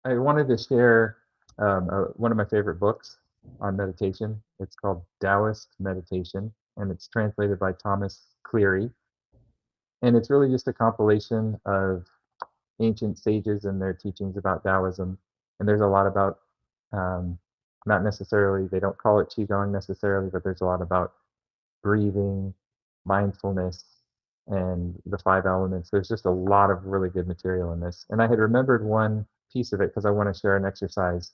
I wanted to share one of my favorite books on meditation. It's called Taoist Meditation, and it's translated by Thomas Cleary. And it's really just a compilation of ancient sages and their teachings about Taoism. And there's a lot about, um, not necessarily, they don't call it Qigong necessarily, but there's a lot about breathing, mindfulness, and the five elements. There's just a lot of really good material in this. And I had remembered one piece of it because I want to share an exercise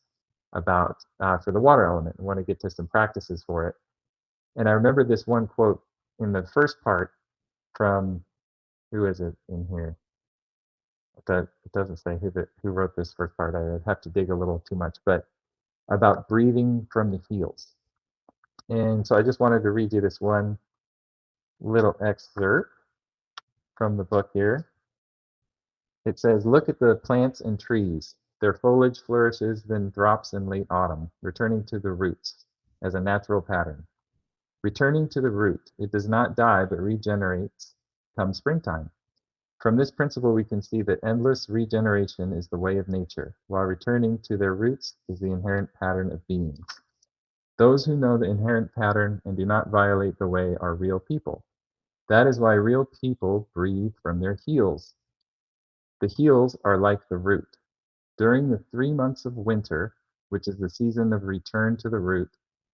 about for the water element. I want to get to some practices for it. And I remembered this one quote in the first part from, who is it in here? It doesn't say who wrote this first part. I would have to dig a little too much, but about breathing from the heels. And so I just wanted to read you this one little excerpt from the book here. It says, "Look at the plants and trees. Their foliage flourishes, then drops in late autumn, returning to the roots as a natural pattern. Returning to the root, it does not die but regenerates come springtime. From this principle, we can see that endless regeneration is the way of nature, while returning to their roots is the inherent pattern of beings. Those who know the inherent pattern and do not violate the way are real people. That is why real people breathe from their heels. The heels are like the root. During the 3 months of winter, which is the season of return to the root,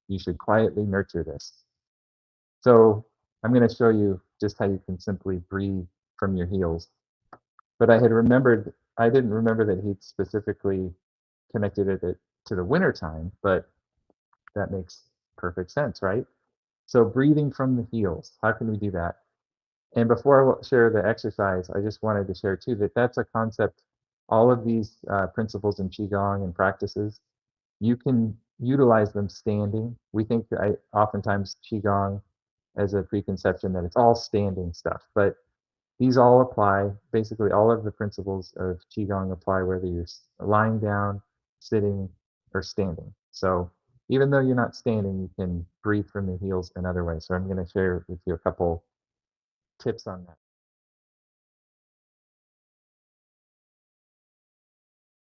you should quietly nurture this." So I'm going to show you just how you can simply breathe from your heels. But I didn't remember that he'd specifically connected it to the winter time, but that makes perfect sense, right? So breathing from the heels, how can we do that? And before I share the exercise, I just wanted to share too that that's a concept. All of these principles in Qigong and practices, you can utilize them standing. We think that oftentimes Qigong as a preconception that it's all standing stuff, but these all apply. Basically, all of the principles of Qigong apply whether you're lying down, sitting, or standing. So even though you're not standing, you can breathe from the heels in other ways. So I'm going to share with you a couple tips on that.